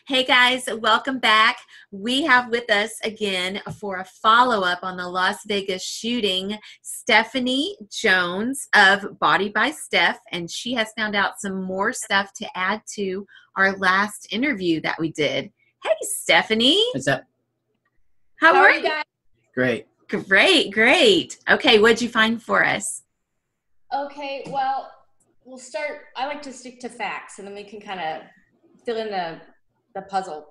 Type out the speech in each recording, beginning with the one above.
Hey guys, welcome back. We have with us again for a follow-up on the Las Vegas shooting, Stephanie Jones of Body by Steph, and she has found out some more stuff to add to our last interview that we did. Hey Stephanie. What's up? How are you? Guys? Great. Great. Okay, what'd you find for us? Okay, well, we'll start. I like to stick to facts, and then we can kind of fill in the puzzle.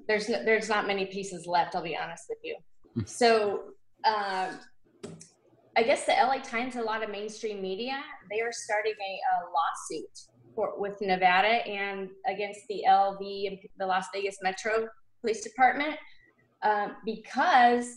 There's not many pieces left, I'll be honest with you. So I guess the LA Times, a lot of mainstream media, they are starting a lawsuit with Nevada and against the LV, the Las Vegas Metro Police Department, because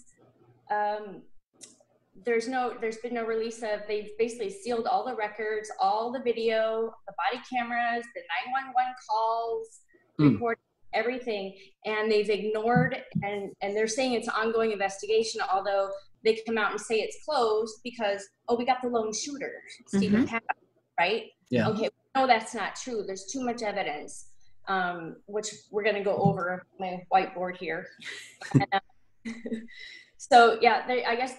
there's been no release of, they've basically sealed all the records, all the video, the body cameras, the 911 calls, recorded everything, and they've ignored, and they're saying it's an ongoing investigation, although they come out and say it's closed because, we got the lone shooter, Stephen Paddock, right? Yeah. Okay, no, that's not true. There's too much evidence, which we're going to go over my whiteboard here. So yeah, I guess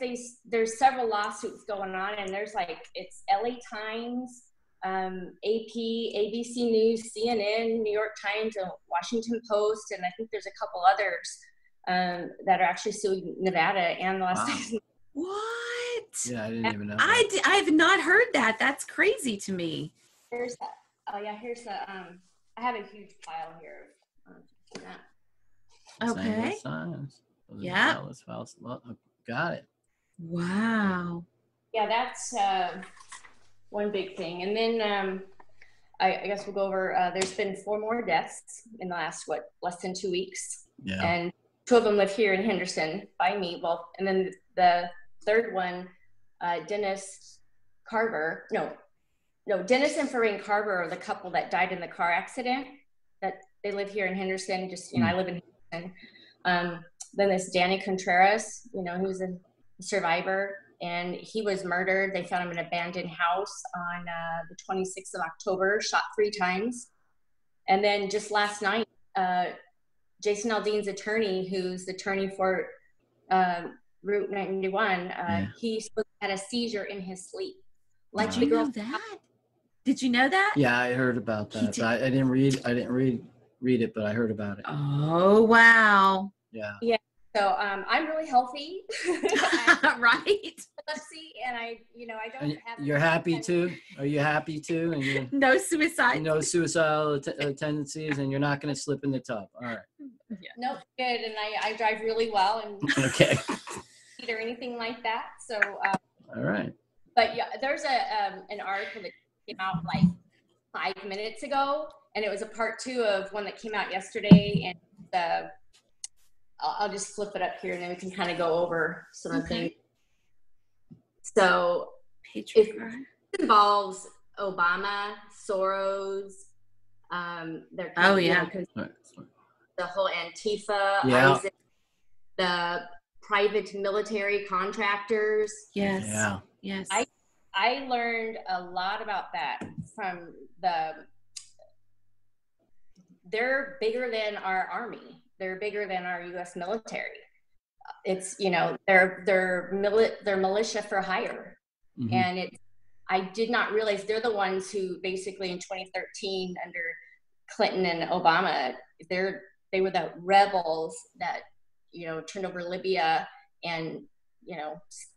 there's several lawsuits going on, and there's it's LA Times, AP, ABC News, CNN, New York Times, and Washington Post, and I think there's a couple others that are actually suing Nevada and Las Vegas. What? Yeah, I didn't even know. I have not heard that. That's crazy to me. Here's that. Oh yeah, here's the. I have a huge file here. Okay. Yeah. Got it. Wow. Yeah, that's one big thing. And then I guess we'll go over, there's been 4 more deaths in the last, less than 2 weeks. Yeah. And 2 of them live here in Henderson by me. Well, and then the third one, Dennis and Farine Carver are the couple that died in the car accident. That they live here in Henderson. I live in Henderson. Then there's Danny Contreras, he was a survivor, and he was murdered. They found him in an abandoned house on the 26th of October, shot 3 times. And then just last night, Jason Aldean's attorney, who's the attorney for Route 91, he had a seizure in his sleep. Did you know that? Did you know that? Yeah, I heard about that. I didn't read it, but I heard about it. Oh, wow. Yeah. So I'm really healthy. Right. And I don't have. You're happy too? Are you happy too? And no suicide. No suicidal tendencies, and you're not going to slip in the tub. All right. Yeah. Nope. Good. And I drive really well, and okay. Or anything like that. So. All right. But yeah, there's an article that came out 5 minutes ago, and it was a part 2 of one that came out yesterday, and I'll just flip it up here, and then we can kind of go over some of the things. So it involves Obama, Soros, the whole Antifa, ISIS, the private military contractors. Yes. Yeah. Yes. I learned a lot about that from they're bigger than our army. They're bigger than our U.S. military. It's, they're militia for hire. Mm-hmm. And I did not realize they're the ones who basically in 2013 under Clinton and Obama, they were the rebels that, turned over Libya and,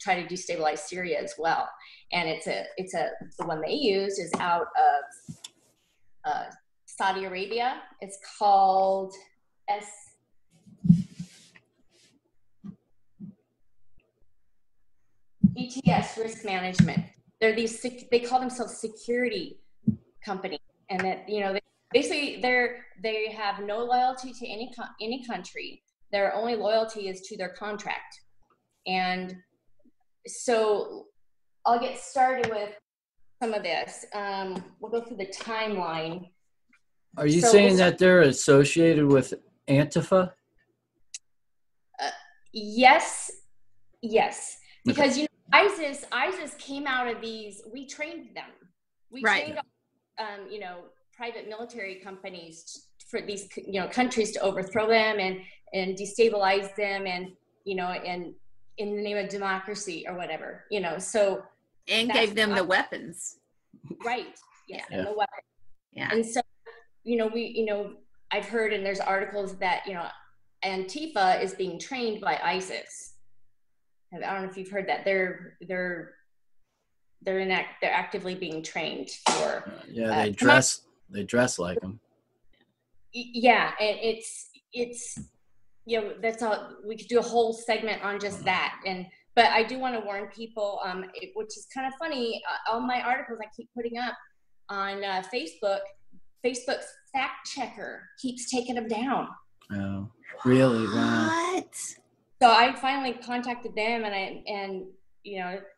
try to destabilize Syria as well. And the one they used is out of Saudi Arabia. It's called ETS, Risk Management. They call themselves security company, and that they have no loyalty to any country. Their only loyalty is to their contract. And so I'll get started with some of this. We'll go through the timeline. Are you saying that they're associated with Antifa? Yes. Because ISIS came out of these. We trained them. We trained, private military companies for these, countries to overthrow them and destabilize them, and and in the name of democracy or whatever, so. And gave them the weapons. Right. Yes. Yeah. And the weapons. Yeah. And so, I've heard, and there's articles that, Antifa is being trained by ISIS. I don't know if you've heard that. They're actively being trained for. They dress like them. Yeah, and it's that's all. We could do a whole segment on just that. But I do want to warn people, which is kind of funny. All my articles I keep putting up on Facebook's fact checker keeps taking them down. Oh, really? Wow. What? So I finally contacted them, and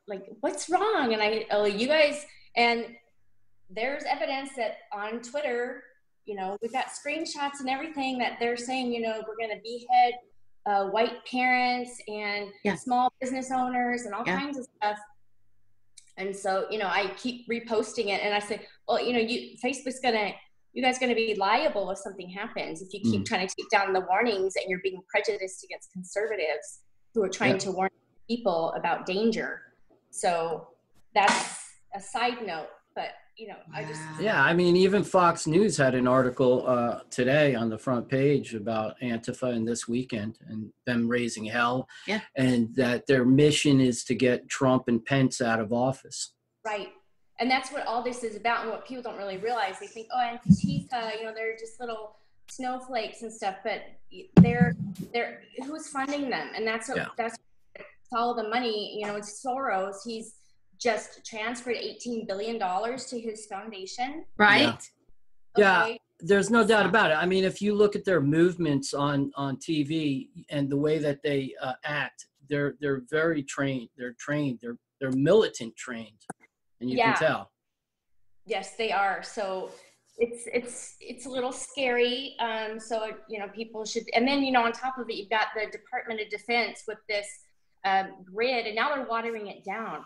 like, what's wrong? And you guys, and there's evidence that on Twitter, we've got screenshots and everything that they're saying, we're going to behead white parents and small business owners and all kinds of stuff. And so, I keep reposting it, and I say, well, you guys gonna be liable if something happens if you keep trying to take down the warnings, and you're being prejudiced against conservatives who are trying to warn people about danger. So that's a side note, but I just even Fox News had an article today on the front page about Antifa and this weekend and them raising hell, and that their mission is to get Trump and Pence out of office. Right. And that's what all this is about, and what people don't really realize. They think, oh, Antifa, they're just little snowflakes and stuff, but they're who's funding them? And that's follow the money. It's Soros. He's just transferred $18 billion to his foundation. Right. Yeah, there's no doubt about it. I mean, if you look at their movements on TV and the way that they act, they're very trained. They're trained. They're militant trained, and you can tell. Yes, they are. So it's a little scary. So people should. And then on top of it, you've got the Department of Defense with this grid, and now they're watering it down.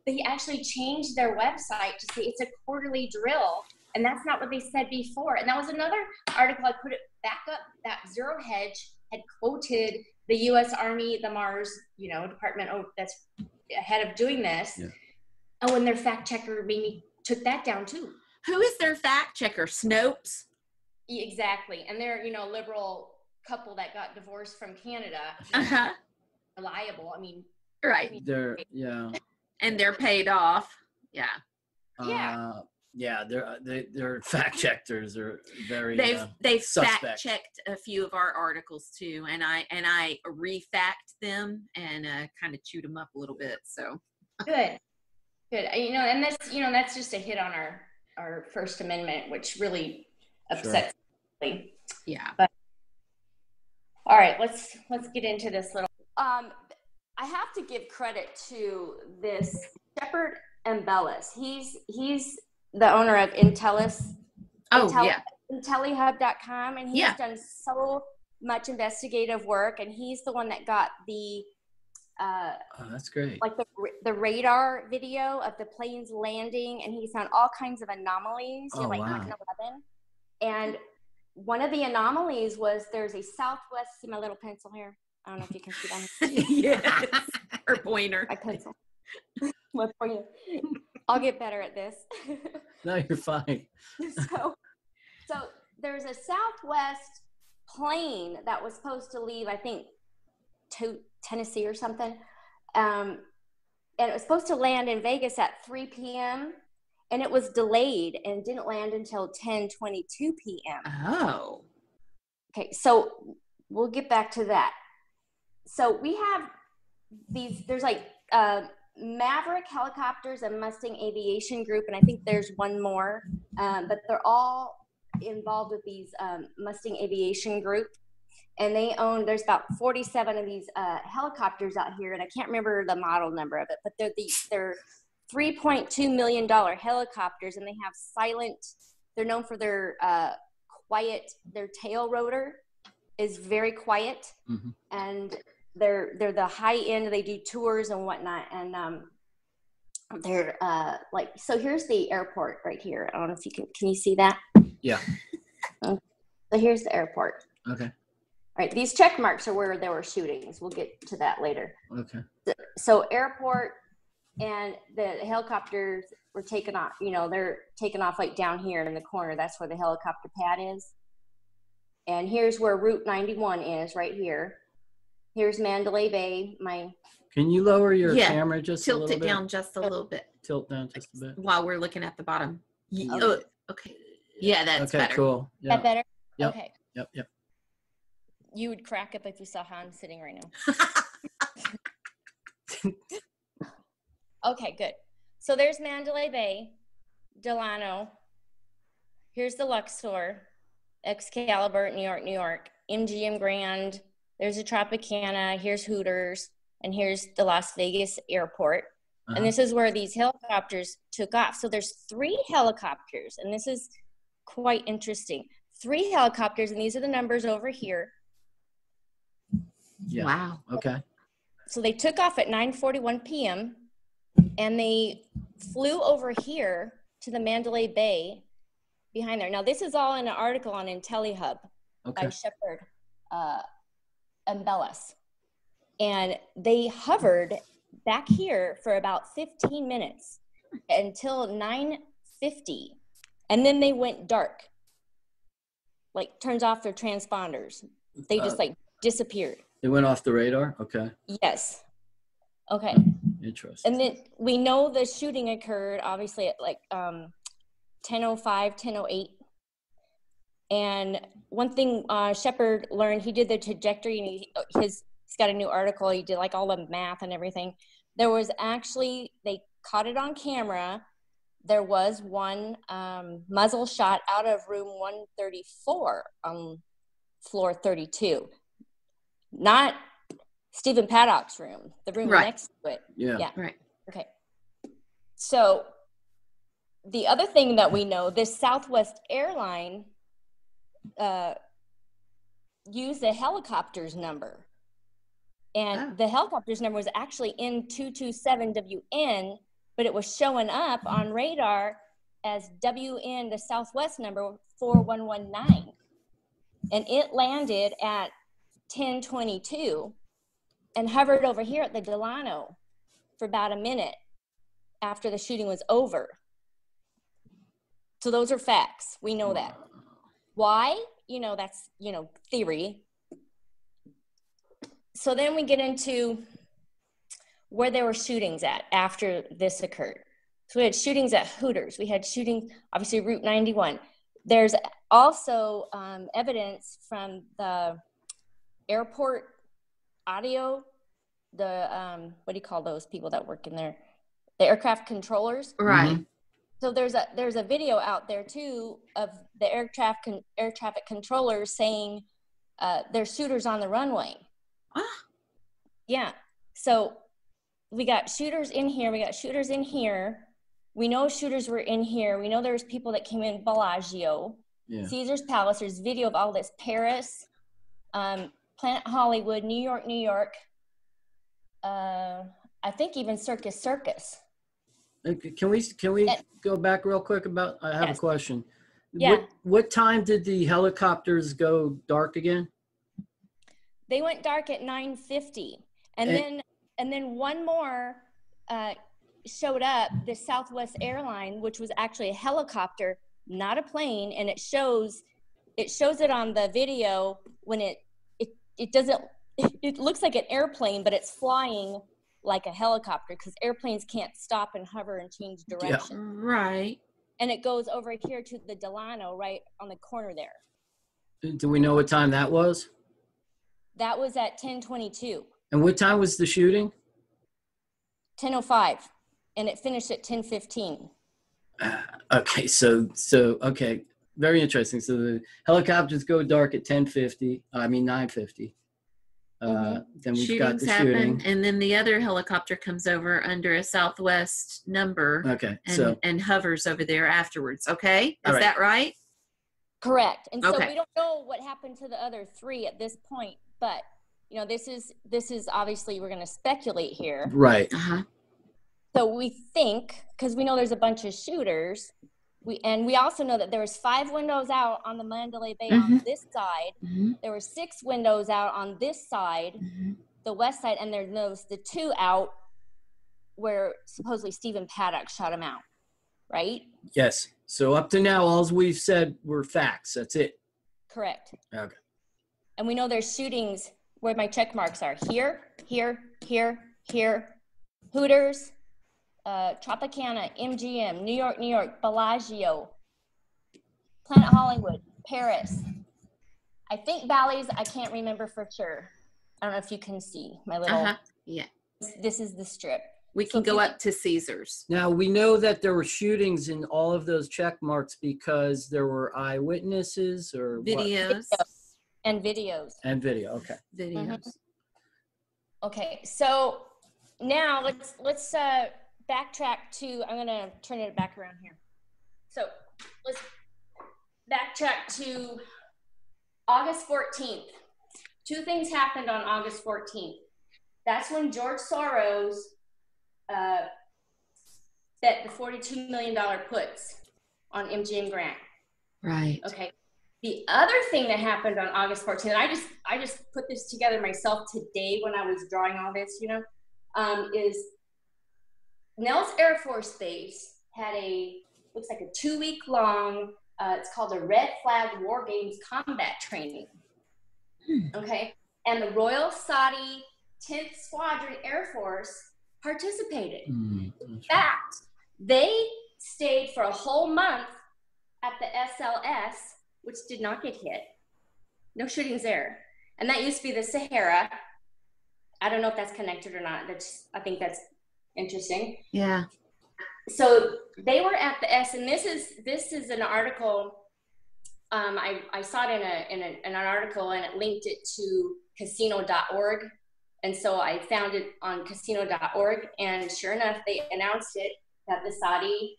They actually changed their website to say it's a quarterly drill, and that's not what they said before. And that was another article I put it back up, that Zero Hedge had quoted the U.S. Army, the Mars department that's ahead of doing this. And when their fact checker maybe took that down too. Who is their fact checker? Snopes? Exactly. And they're liberal couple that got divorced from Canada. Reliable. I mean, right. And they're paid off. Their fact checkers are very. They've fact checked a few of our articles too, and I refact them and kind of chewed them up a little bit. So good. And that's just a hit on our First Amendment, which really upsets me. Yeah. But all right, let's get into this little. I have to give credit to this Shepard Embellis. He's the owner of Intellihub.com, and he's done so much investigative work, and he's the one that got the that's great. Like the radar video of the planes landing, and he found all kinds of anomalies, like 9/11. And one of the anomalies was there's a southwest. See my little pencil here? I don't know if you can see that. Yes, her pointer. My pencil. My pointer. I'll get better at this. No, you're fine. So there's a Southwest plane that was supposed to leave, I think, to Tennessee or something. And it was supposed to land in Vegas at 3 p.m. and it was delayed and didn't land until 10:22 p.m. Oh. Okay, so we'll get back to that. So we have there's like Maverick Helicopters and Mustang Aviation Group, and I think there's one more, but they're all involved with these Mustang Aviation Group, and they own, there's about 47 of these helicopters out here, and I can't remember the model number of it, but they're $3.2 million helicopters, and they have they're known for their quiet, their tail rotor is very quiet, and they're the high end, they do tours and whatnot, and they're like, so here's the airport right here. I don't know if you can you see that? Yeah. So here's the airport. Okay. All right. These check marks are where there were shootings. We'll get to that later. Okay. So airport, and the helicopters were taken off, you know, they're taken off like down here in the corner. That's where the helicopter pad is. And here's where Route 91 is, right here. Here's Mandalay Bay. Can you lower your camera just a little bit? Tilt it down just a little bit. Tilt down just a bit. While we're looking at the bottom. Okay. Oh, okay. Yeah, that's better. Okay, cool. Yep. That better? Yep. Okay. Yep. You would crack up if you saw how I'm sitting right now. Okay, good. So there's Mandalay Bay, Delano. Here's the Luxor, Excalibur, New York, MGM Grand. There's a Tropicana. Here's Hooters, and here's the Las Vegas airport. And this is where these helicopters took off. So there's 3 helicopters, and this is quite interesting. 3 helicopters, and these are the numbers over here. Yeah. Wow. Okay. So they took off at 9:41 p.m. and they flew over here to the Mandalay Bay behind there. Now, this is all in an article on IntelliHub by Shepard and Bellis. And they hovered back here for about 15 minutes until 9:50. And then they went dark. Like, turns off their transponders. They just, like, disappeared. They went off the radar? Okay. Yes. Okay. Interesting. And then we know the shooting occurred, obviously, at, like, 10:05, 10:08. And one thing Shepard learned, he did the trajectory, and he's got a new article. He did, like, all the math and everything. There was actually, they caught it on camera. There was one muzzle shot out of room 134 on floor 32. Not Stephen Paddock's room, the room next to it. Yeah. Right. Okay. So the other thing that we know, this Southwest airline used the helicopter's number. And the helicopter's number was actually N227WN, but it was showing up on radar as WN, the Southwest number 4119. And it landed at 10:22 and hovered over here at the Delano for about a minute after the shooting was over. So those are facts. We know that. Why? That's, theory. So then we get into where there were shootings at after this occurred. So we had shootings at Hooters. We had shooting, obviously, Route 91. There's also evidence from the airport audio, the what do you call those people that work in there? The aircraft controllers. Right. Mm-hmm. So there's a video out there too of the air traffic controllers saying there's shooters on the runway. Yeah. So we got shooters in here. We got shooters in here. We know shooters were in here. We know there's people that came in Bellagio, Caesar's Palace. There's video of all this. Paris, Planet Hollywood, New York. I think even Circus. Can we go back real quick about, I have a question. Yeah. What time did the helicopters go dark again? They went dark at 9:50. And then one more showed up, the Southwest airline, which was actually a helicopter, not a plane, and it shows it on the video when it looks like an airplane, but it's flying like a helicopter because airplanes can't stop and hover and change direction. Yeah. Right. And it goes over here to the Delano right on the corner there. Do we know what time that was? That was at 10:22. And what time was the shooting? 10:05, and it finished at 10:15. Okay, so okay, very interesting. So the helicopters go dark at 9:50. Then we've got the shooting, and then the other helicopter comes over under a Southwest number. Okay, and hovers over there afterwards. Okay, is that right? Correct. And so we don't know what happened to the other 3 at this point, but this is obviously, we're going to speculate here. Right. So we think, because we know there's a bunch of shooters, we also know that there was 5 windows out on the Mandalay Bay on this side. There were 6 windows out on this side, the west side, and there's the 2 out where supposedly Stephen Paddock shot him out, right? Yes. So up to now, all we've said were facts. That's it. Correct. Okay. And we know there's shootings where my check marks are here, here, here, here, Hooters, Tropicana, MGM, New York, Bellagio, Planet Hollywood, Paris. I think Bally's, I can't remember for sure. I don't know if you can see my little, yeah. This is the strip. We can go up to Caesars. Now, we know that there were shootings in all of those check marks because there were eyewitnesses or videos. And videos. And video, okay. Videos. Okay, so now let's backtrack to, I'm gonna turn it back around here. So let's backtrack to August 14th. 2 things happened on August 14th. That's when George Soros bet the $42 million puts on MGM Grant. Right. Okay. The other thing that happened on August 14th, and I just put this together myself today when I was drawing all this, you know, is Nellis Air Force Base had looks like a 2-week-long, it's called a Red Flag War Games combat training. Okay. And the Royal Saudi 10th Squadron Air Force participated. In fact, they stayed for a whole month at the SLS, which did not get hit. No shootings there. And that used to be the Sahara. I don't know if that's connected or not. I think that's interesting. Yeah. So they were at the S, and this is an article. I saw it in an article, and it linked it to casino.org. And so I found it on casino.org, and sure enough, they announced it that the Saudi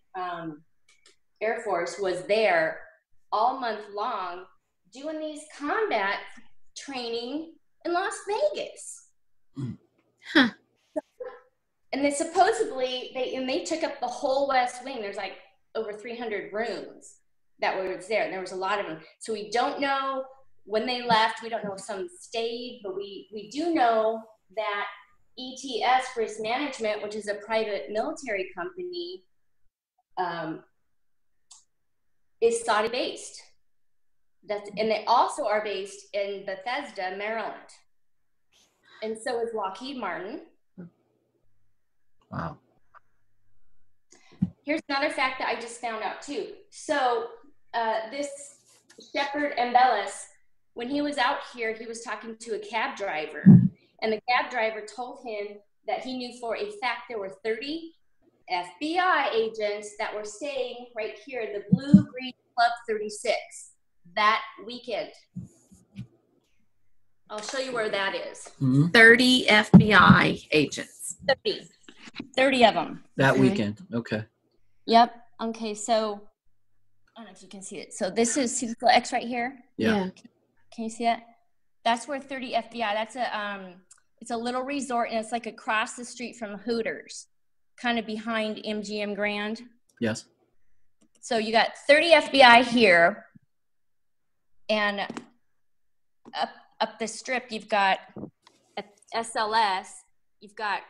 Air Force was there all month long doing these combat training in Las Vegas. Huh. And they supposedly, they took up the whole West Wing. There's like over 300 rooms that were there, and there was a lot of them. So we don't know when they left. We don't know if some stayed, but we do know that ETS Risk Management, which is a private military company, is Saudi based. And they also are based in Bethesda, Maryland. And so is Lockheed Martin. Wow. Here's another fact that I just found out too. So this Shepard Embellis, when he was out here, he was talking to a cab driver, and the cab driver told him that he knew for a fact there were 30 FBI agents that were staying right here in the Blue Green Club 36 that weekend. I'll show you where that is. 30 FBI agents. 30 of them. That weekend. Okay. Yep. Okay. So I don't know if you can see it. So this is, see this little X right here? Yeah. Can you see that? That's where 30 FBI, that's it's a little resort, and it's like across the street from Hooters, kind of behind MGM Grand. Yes. So you got 30 FBI here, and up the strip, you've got SLS, you've got,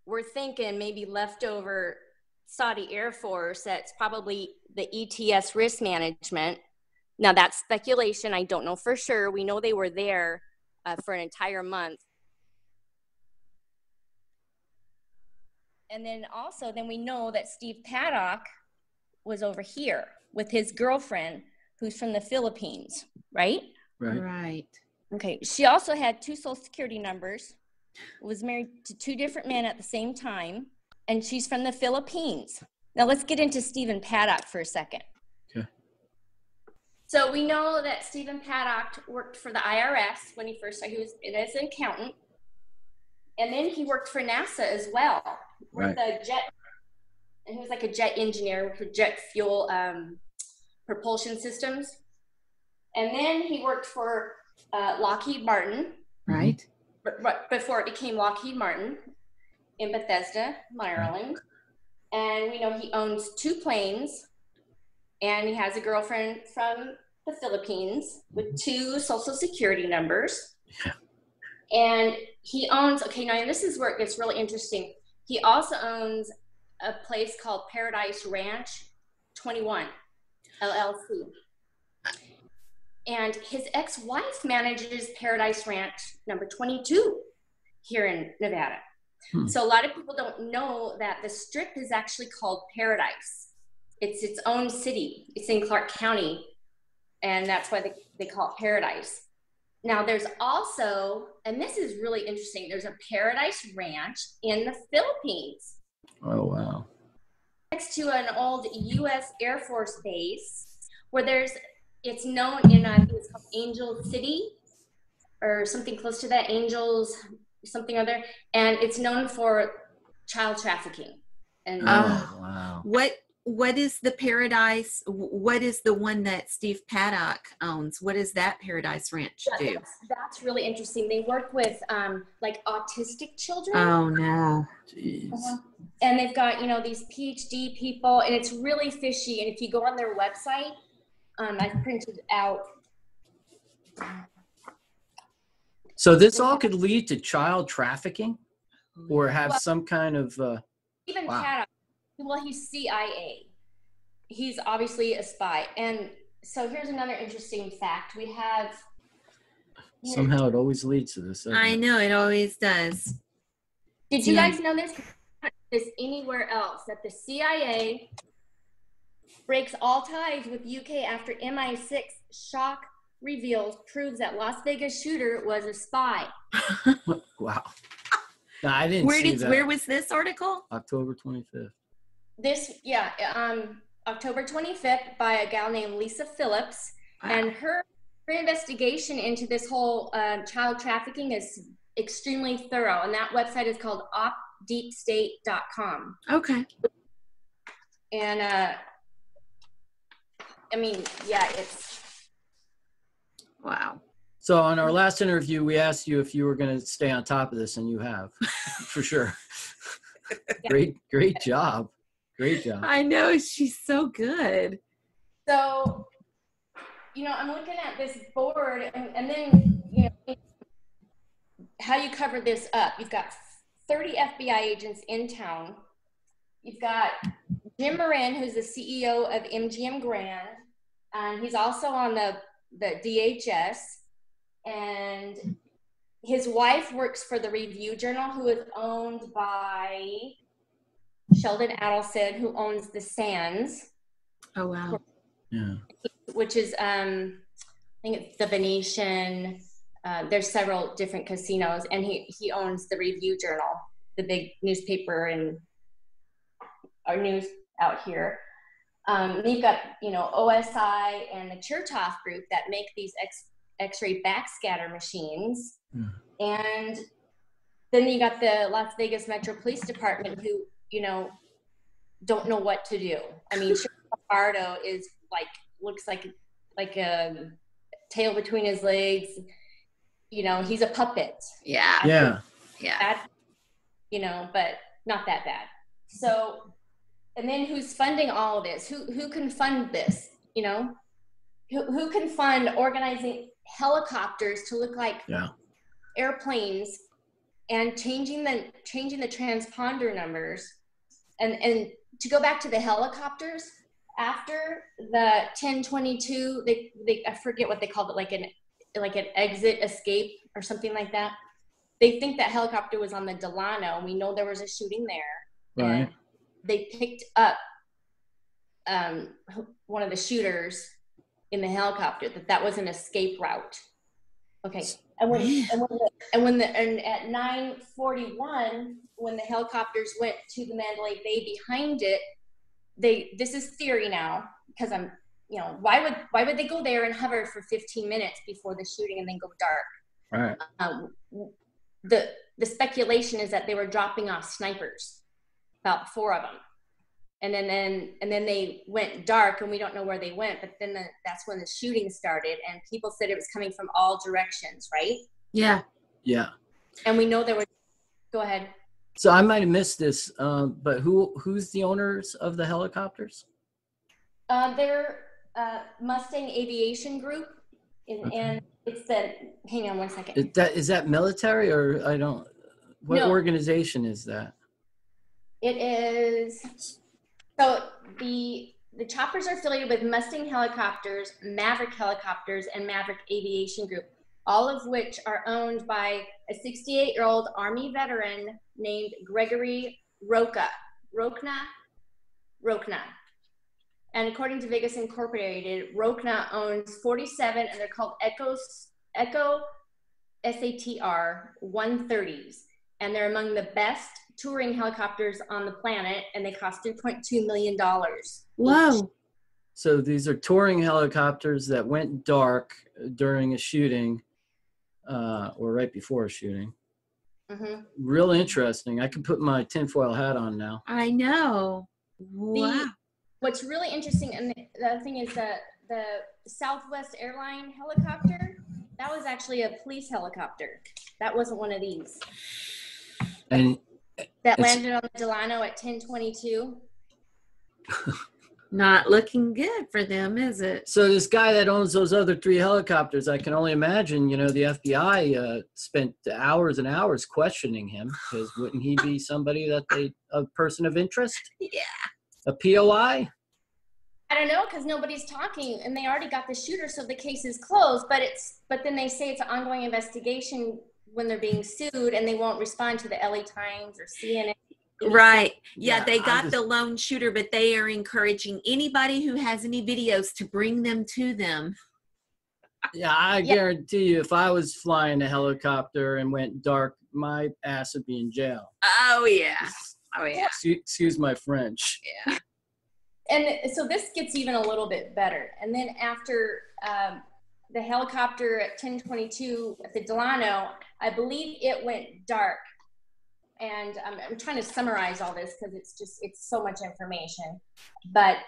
we're thinking maybe leftover Saudi Air Force, that's probably the ETS Risk Management. Now that's speculation, I don't know for sure. We know they were there for an entire month. And then also, then we know that Steve Paddock was over here with his girlfriend, who's from the Philippines, right? Right. Okay, she also had 2 social security numbers, was married to 2 different men at the same time, and she's from the Philippines. Now let's get into Stephen Paddock for a second. Okay. So we know that Stephen Paddock worked for the IRS when he first started. He was as an accountant, and then he worked for NASA as well. With the jet, and he was like a jet engineer for jet fuel propulsion systems. And then he worked for Lockheed Martin. Right. Before it became Lockheed Martin. in Bethesda, Maryland. And we know he owns 2 planes, and he has a girlfriend from the Philippines with 2 social security numbers. Yeah. And he owns, okay, now this is where it gets really interesting. He also owns a place called Paradise Ranch 21, LLC. And his ex-wife manages Paradise Ranch number 22 here in Nevada. So a lot of people don't know that the strip is actually called Paradise. It's its own city. It's in Clark County, and that's why they call it Paradise. Now there's also, and this is really interesting, there's a Paradise Ranch in the Philippines. Oh, wow. Next to an old U.S. Air Force base where it's known in, I think it's called Angel City or something close to that, Angels, something other, and it's known for child trafficking. And wow. What is the Paradise? What is the one that Steve Paddock owns? What does that Paradise Ranch do? That's really interesting. They work with like autistic children. Oh no. Jeez. And they've got, these PhD people, and it's really fishy. And if you go on their website, I've printed out. So this all could lead to child trafficking, or have some kind of even wow. Paddock. Well, he's CIA. He's obviously a spy. And so here's another interesting fact. We have somehow it always leads to this. I know it always does. Did you guys know this? This anywhere else that the CIA breaks all ties with UK after MI6 shock reveals proves that Las Vegas shooter was a spy. Wow. No, I didn't see that. Where was this article? October 25th. October 25th by a gal named Lisa Phillips. Wow. And her investigation into this whole child trafficking is extremely thorough. And that website is called opdeepstate.com. Okay. And it's wow. So on our last interview, we asked you if you were going to stay on top of this, and you have, for sure. Great job. Great job. I know, she's so good. So, I'm looking at this board, and then, how you cover this up. You've got 30 FBI agents in town. You've got Jim Moran, who's the CEO of MGM Grand. He's also on the DHS. And his wife works for the Review Journal, who is owned by Sheldon Adelson, who owns the Sands. Oh, wow. Yeah. Which is, I think it's the Venetian. There's several different casinos, and he owns the Review Journal, the big newspaper and our news out here. You've got, OSI and the Chertoff Group that make these X-ray backscatter machines. And then you got the Las Vegas Metro Police Department who, don't know what to do. I mean, Bardo is looks like a tail between his legs. He's a puppet. Yeah. Bad, but not that bad. So, and then who's funding all of this? Who can fund this? Who can fund organizing helicopters to look like airplanes and changing the transponder numbers, and to go back to the helicopters after the 1022, they I forget what they called it, like an exit escape or something like that. They think that helicopter was on the Delano, and we know there was a shooting there. Right. And they picked up one of the shooters in the helicopter, that was an escape route. Okay. And at 9:41, when the helicopters went to the Mandalay Bay behind it, this is theory now, because I'm, why would they go there and hover for 15 minutes before the shooting and then go dark? Right. The speculation is that they were dropping off snipers, about 4 of them. And then they went dark, and we don't know where they went. But then that's when the shooting started, and people said it was coming from all directions, right? Yeah. Yeah. And we know there were. Go ahead. So I might have missed this, but who's the owners of the helicopters? They're Mustang Aviation Group, and it's the. Hang on one second. Is that military or I don't? What organization is that? It is. So the choppers are affiliated with Mustang Helicopters, Maverick Helicopters, and Maverick Aviation Group, all of which are owned by a 68-year-old Army veteran named Gregory Rokna. And according to Vegas Incorporated, Rokna owns 47, and they're called Echo SATR 130s. And they're among the best touring helicopters on the planet, and they cost $3.2 million. Whoa. So these are touring helicopters that went dark during a shooting, or right before a shooting. Mm-hmm. Real interesting. I can put my tinfoil hat on now. I know. Wow. What's really interesting, and the other thing is that the Southwest Airline helicopter, that was actually a police helicopter. That wasn't one of these. And that landed on the Delano at 10:22. Not looking good for them, is it? So this guy that owns those other 3 helicopters, I can only imagine, the FBI spent hours and hours questioning him, because wouldn't he be somebody a person of interest? Yeah. A POI? I don't know, because nobody's talking, and they already got the shooter, so the case is closed. But then they say it's an ongoing investigation when they're being sued, and they won't respond to the LA Times or CNN. Right. Yeah, they got the lone shooter, but they are encouraging anybody who has any videos to bring them to them. Yeah, I guarantee you, if I was flying a helicopter and went dark, my ass would be in jail. Oh, yeah. Oh, yeah. Excuse my French. Yeah. And so this gets even a little bit better. And then after the helicopter at 10:22 at the Delano, I believe it went dark. And I'm trying to summarize all this because it's so much information. But,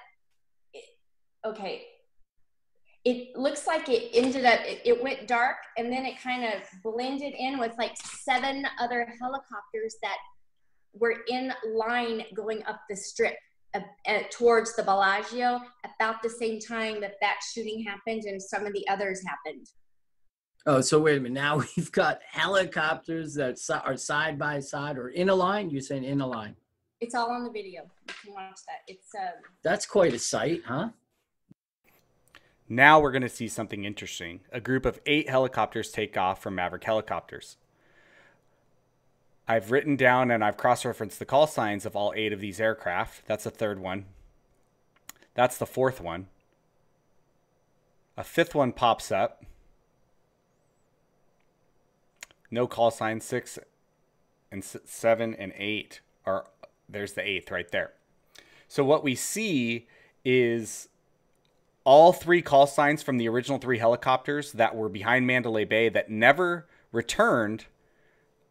it looks like it ended up, it went dark, and then it kind of blended in with like 7 other helicopters that were in line going up the strip towards the Bellagio about the same time that shooting happened and some of the others happened. Oh, so wait a minute. Now we've got helicopters that are side by side or in a line. You're saying in a line? It's all on the video. You can watch that. It's That's quite a sight, huh? Now we're going to see something interesting. A group of 8 helicopters take off from Maverick Helicopters. I've written down and I've cross-referenced the call signs of all 8 of these aircraft. That's the 3rd one. That's the 4th one. A 5th one pops up. No call sign. 6 and 7 and 8 are, there's the 8th right there. So what we see is all 3 call signs from the original 3 helicopters that were behind Mandalay Bay that never returned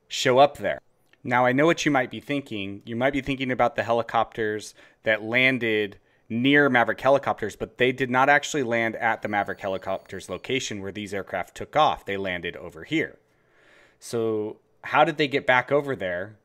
show up there. Now, I know what you might be thinking. You might be thinking about the helicopters that landed near Maverick Helicopters, but they did not actually land at the Maverick Helicopters location where these aircraft took off. They landed over here. So how did they get back over there?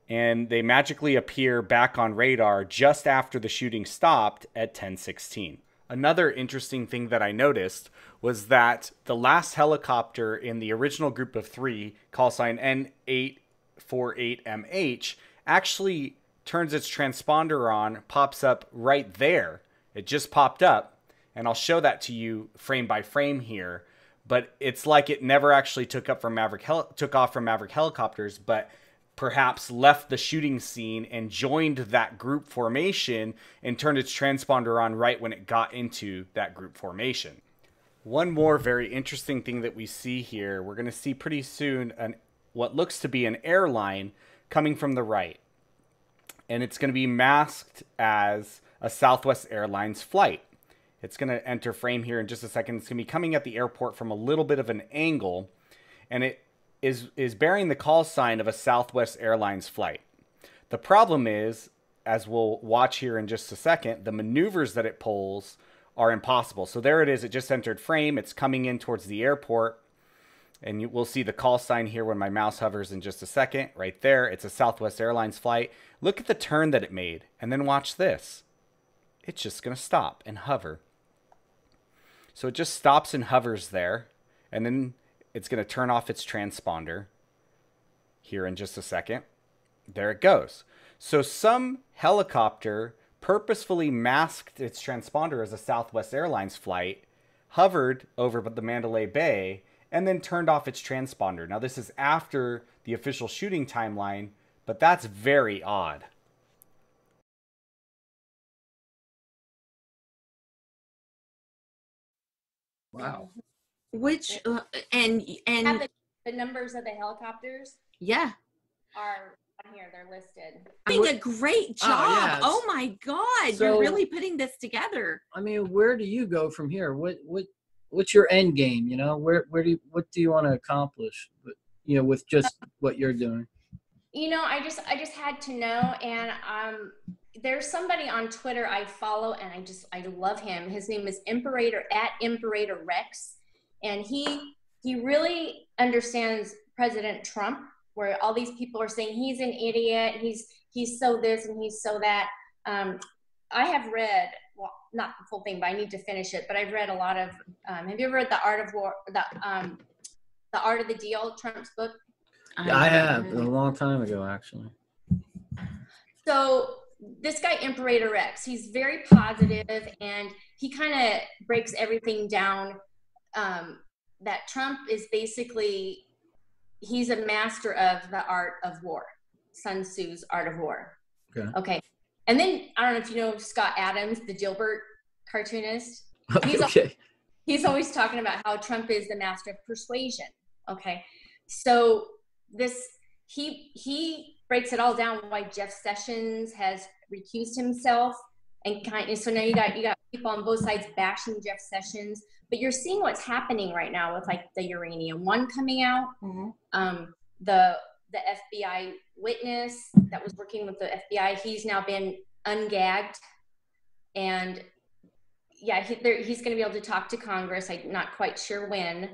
And they magically appear back on radar just after the shooting stopped at 10:16. Another interesting thing that I noticed was that the last helicopter in the original group of 3, call sign N848MH, actually turns its transponder on, pops up right there. It just popped up, and I'll show that to you frame by frame here. But it's like it never actually took off from Maverick Helicopters, but perhaps left the shooting scene and joined that group formation and turned its transponder on right when it got into that group formation. One more very interesting thing that we see here, we're going to see pretty soon what looks to be an airline coming from the right. And it's going to be masked as a Southwest Airlines flight. It's going to enter frame here in just a second. It's going to be coming at the airport from a little bit of an angle, and it is bearing the call sign of a Southwest Airlines flight. The problem is, as we'll watch here in just a second, the maneuvers that it pulls are impossible. So there it is. It just entered frame. It's coming in towards the airport. And we'll see the call sign here when my mouse hovers in just a second. Right there, it's a Southwest Airlines flight. Look at the turn that it made, and then watch this. It's just going to stop and hover. So it just stops and hovers there, and then it's going to turn off its transponder here in just a second. There it goes. So some helicopter purposefully masked its transponder as a Southwest Airlines flight, hovered over the Mandalay Bay, and then turned off its transponder. Now, this is after the official shooting timeline, but that's very odd. Wow. Which and Have the numbers of the helicopters yeah, are on here. They're listed. doing a great job. yeah, Oh my God, so, you're really putting this together. I mean, where do you go from here? What's your end game? You know, what do you want to accomplish? But, you know, with just what you're doing. You know, I just had to know, and there's somebody on Twitter I follow, and I love him. His name is Imperator Rex, and he really understands President Trump, where all these people are saying he's an idiot, he's so this and he's so that. I have read, well, not the full thing, but I need to finish it. But I've read a lot of. Have you ever read The Art of War? The Art of the Deal, Trump's book? Yeah, I have a long time ago, actually. So this guy, Imperator Rex, he's very positive, and he kind of breaks everything down. That Trump is basically, he's a master of the art of war, Sun Tzu's Art of War. Okay. And then, I don't know if you know Scott Adams, the Dilbert cartoonist. He's always talking about how Trump is the master of persuasion. Okay. So he breaks it all down why Jeff Sessions has recused himself, and so now you got people on both sides bashing Jeff Sessions, but you're seeing what's happening right now with like the uranium one coming out. Mm-hmm. The FBI witness that was working with the FBI, he's now been ungagged, and yeah, he's going to be able to talk to Congress. I'm not quite sure when,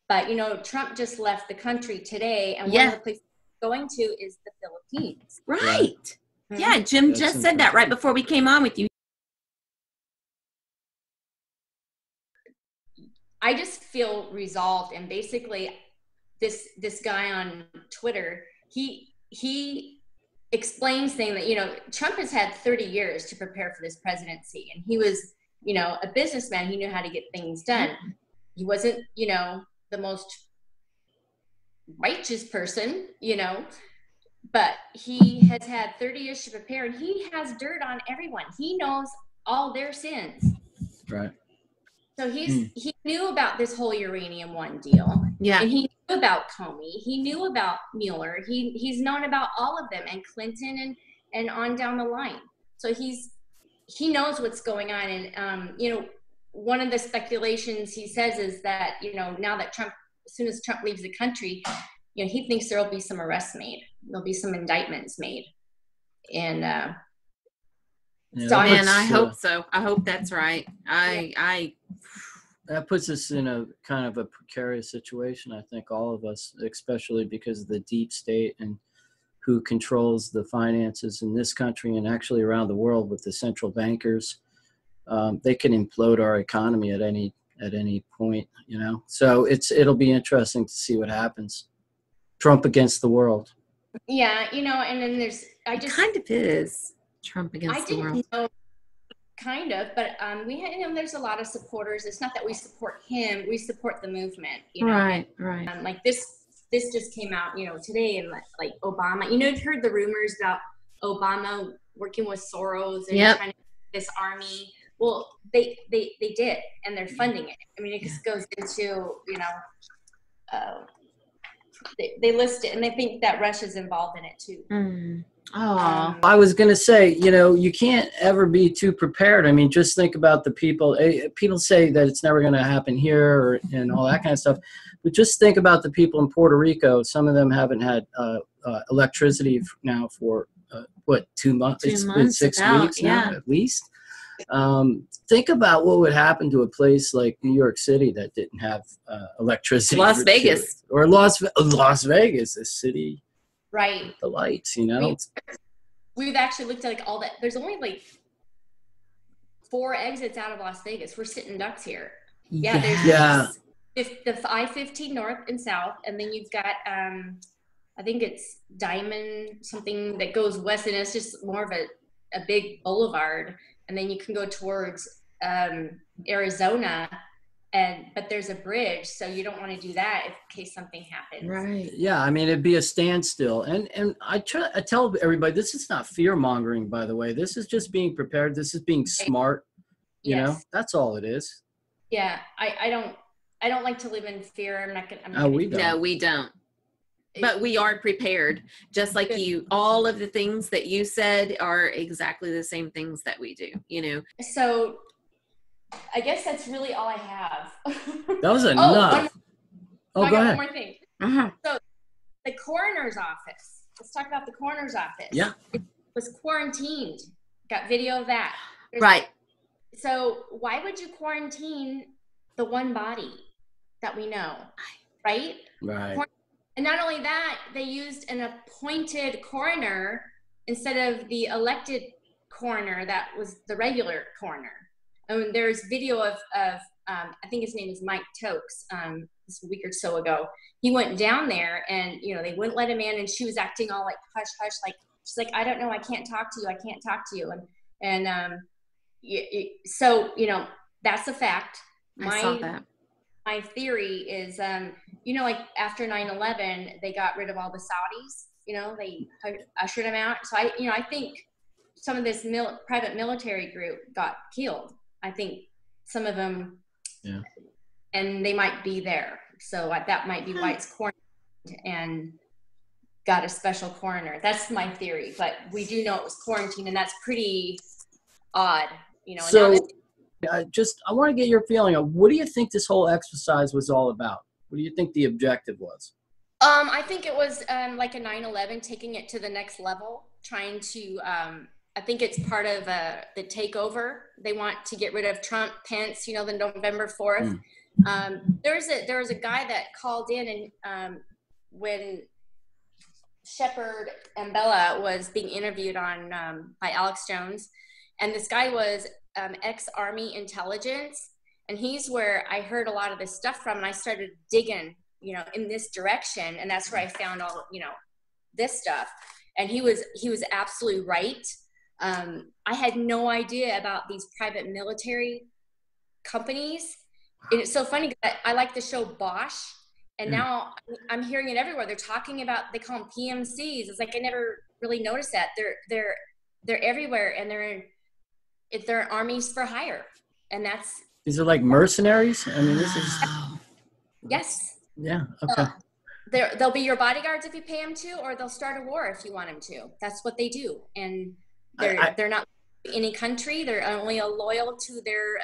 but you know, Trump just left the country today, and one of the places he's going to is the Philippines. Right. Yeah, Jim just said that right before we came on with you. I just feel resolved, and basically this guy on Twitter, he explains saying that, you know, Trump has had 30 years to prepare for this presidency, and he was, you know, a businessman. He knew how to get things done. He wasn't, you know, the most righteous person, you know, but he has had 30 years to prepare, and he has dirt on everyone. He knows all their sins. Right. So he knew about this whole uranium one deal. Yeah. And he knew about Comey. He knew about Mueller. He's known about all of them, and Clinton and on down the line. So he knows what's going on. And you know, one of the speculations he says is that, you know, now that Trump, as soon as Trump leaves the country, you know, he thinks there will be some arrests made. There'll be some indictments made. And I hope so. I hope that's right. That puts us in a kind of a precarious situation, I think, all of us, especially because of the deep state and who controls the finances in this country and actually around the world with the central bankers. They can implode our economy at any point, you know. So it'll be interesting to see what happens. Trump against the world. Yeah, you know, and then it kind of is Trump against the world. Know, kind of, but we had, you know, there's a lot of supporters. It's not that we support him; we support the movement. You know? Right. Like this just came out, you know, today, and like Obama. You know, you've heard the rumors about Obama working with Soros and trying to this army. Well, they did, and they're funding it. I mean, it just goes into, you know, they list it, and they think that Russia's involved in it too. Mm. I was going to say, you know, you can't ever be too prepared. I mean, just think about the people. People say that it's never going to happen here and all that kind of stuff. But just think about the people in Puerto Rico. Some of them haven't had electricity now for, 2 months? It's been 6 weeks now, at least. Think about what would happen to a place like New York City that didn't have electricity. Las Vegas. Or Las Vegas, a city. Right. With the lights, you know. We've actually looked at like all that. There's only like 4 exits out of Las Vegas. We're sitting ducks here. Yeah. There's the I-15 north and south, and then you've got I think it's Diamond something that goes west, and it's just more of a big boulevard. And then you can go towards Arizona, but there's a bridge, so you don't want to do that in case something happens. Right. Yeah, I mean, it'd be a standstill. And I tell everybody, this is not fear-mongering, by the way. This is just being prepared. This is being smart. You know, that's all it is. Yeah, I don't like to live in fear. I'm not gonna. No, we don't. No, we don't. But we are prepared, just like you. All of the things that you said are exactly the same things that we do, you know. So I guess that's really all I have. That was enough. Go ahead. One more thing. Uh-huh. So the coroner's office. Let's talk about the coroner's office. Yeah. It was quarantined. Got video of that. Right. So why would you quarantine the one body that we know, right? Right. And not only that, they used an appointed coroner instead of the elected coroner that was the regular coroner. And there's video of I think his name is Mike Tokes, this week or so ago. He went down there and, you know, they wouldn't let him in, and she was acting all like hush, hush, like, she's like, I don't know, I can't talk to you, I can't talk to you. So, you know, that's a fact. I saw that. My theory is, you know, like after 9/11, they got rid of all the Saudis, you know, they ushered them out. So I think some of this private military group got killed. I think some of them, and they might be there. So that might be why it's quarantined and got a special coroner. That's my theory, but we do know it was quarantined, and that's pretty odd, you know. So I want to get your feeling of, what do you think this whole exercise was all about? What do you think the objective was? I think it was like a 9/11, taking it to the next level, trying to, I think it's part of the takeover. They want to get rid of Trump, Pence, you know, the November 4th. There was a guy that called in, and when Shepard and Bella was being interviewed on by Alex Jones, and this guy was ex-Army intelligence, and he's where I heard a lot of this stuff from, and I started digging, you know, in this direction, and that's where I found all, you know, this stuff. And he was absolutely right. I had no idea about these private military companies. And it's so funny that I like the show Bosch, and now I'm hearing it everywhere. They're talking about, they call them PMCs. It's like I never really noticed that. They're everywhere, and they're armies for hire, and these are like mercenaries. I mean, this is yes. Yeah. Okay. They'll be your bodyguards if you pay them to, or they'll start a war if you want them to. That's what they do, and they're not any country. They're only loyal to their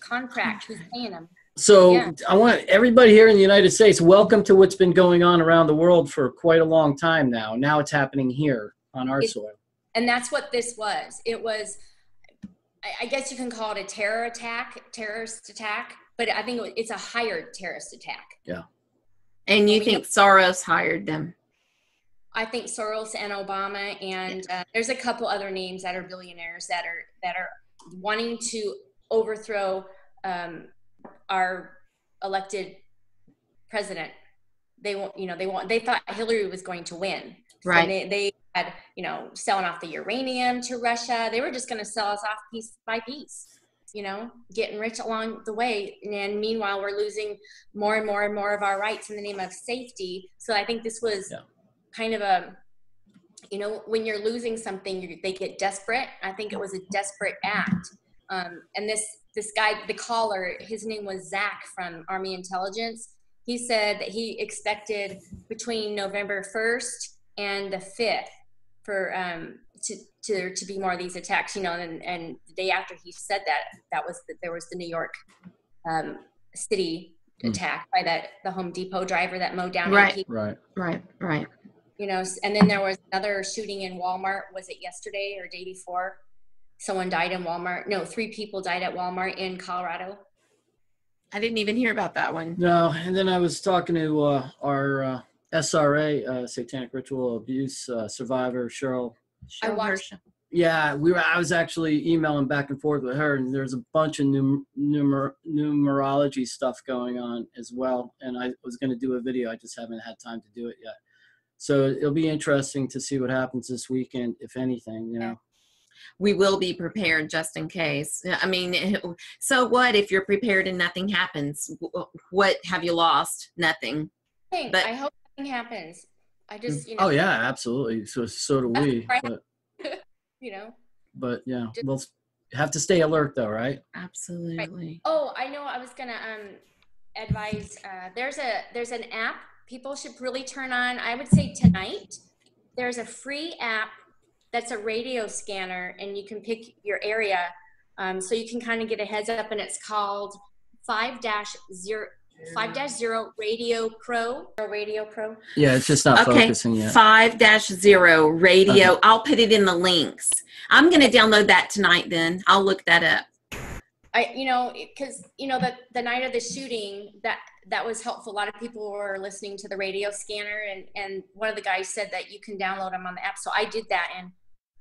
contract who's paying them. So I want everybody here in the United States, welcome to what's been going on around the world for quite a long time now. Now it's happening here on our soil. And that's what this was. It was, I guess you can call it a terrorist attack, but I think it's a hired terrorist attack. Yeah. And you think Soros hired them? I think Soros and Obama, and there's a couple other names that are billionaires that are wanting to overthrow our elected president. They thought Hillary was going to win. Right. And they had, you know, selling off the uranium to Russia. They were just going to sell us off piece by piece, you know, getting rich along the way. And meanwhile, we're losing more and more and more of our rights in the name of safety. So I think this was kind of a, you know, when you're losing something, they get desperate. I think it was a desperate act. And this guy, the caller, his name was Zach from Army Intelligence. He said that he expected between November 1st and the 5th for to be more of these attacks, you know, and the day after he said that there was the New York City attack by the Home Depot driver that mowed down. Right. You know, and then there was another shooting in Walmart. Was it yesterday or day before? someone died in Walmart. No, 3 people died at Walmart in Colorado. I didn't even hear about that one. No, and then I was talking to our SRA, Satanic Ritual Abuse survivor, Cheryl. I watched. Yeah, I was actually emailing back and forth with her, and there's a bunch of numerology stuff going on as well. And I was going to do a video. I just haven't had time to do it yet. So it'll be interesting to see what happens this weekend, if anything, you know. We will be prepared just in case. I mean, so what if you're prepared and nothing happens? What have you lost? Nothing. But I hope nothing happens. I just, you know. Oh yeah, absolutely. So do we. But, you know. But yeah, we'll have to stay alert though, right? Absolutely. Right. Oh, I know. I was gonna advise. There's an app people should really turn on. I would say tonight. There's a free app that's a radio scanner, and you can pick your area, so you can kind of get a heads up. And it's called 5-0 Radio Pro or Radio Pro. Yeah, it's just not focusing yet. 5-0 Radio. Okay. I'll put it in the links. I'm going to download that tonight. Then I'll look that up. Because the night of the shooting, that was helpful. A lot of people were listening to the radio scanner, and one of the guys said that you can download them on the app. So I did that, and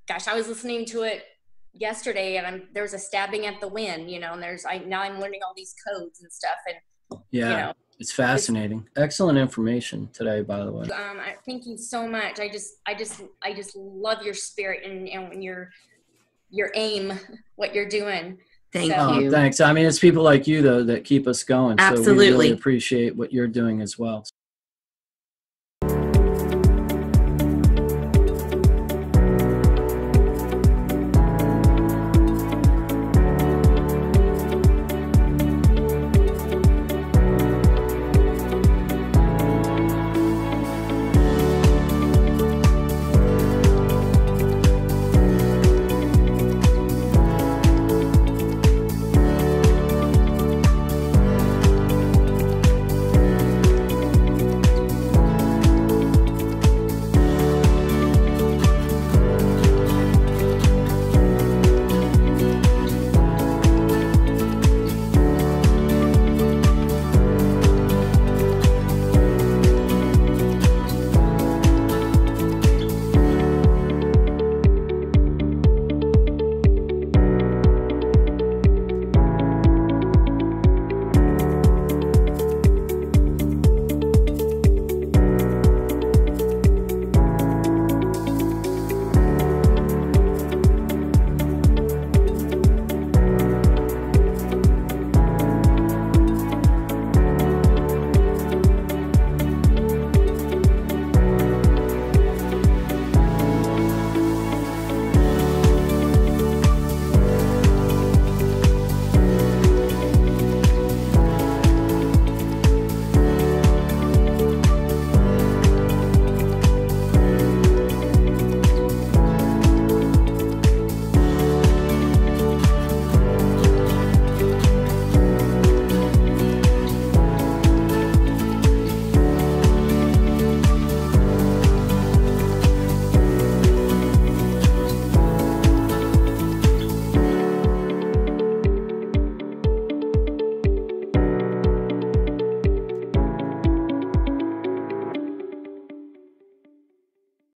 gosh, I was listening to it yesterday, and there was a stabbing at the wind, and now I'm learning all these codes and stuff, and yeah, it's fascinating. Excellent information today, by the way. Thank you so much. I just love your spirit and your aim, what you're doing. Thank you. Thanks. I mean, it's people like you though that keep us going. Absolutely. So we really appreciate what you're doing as well.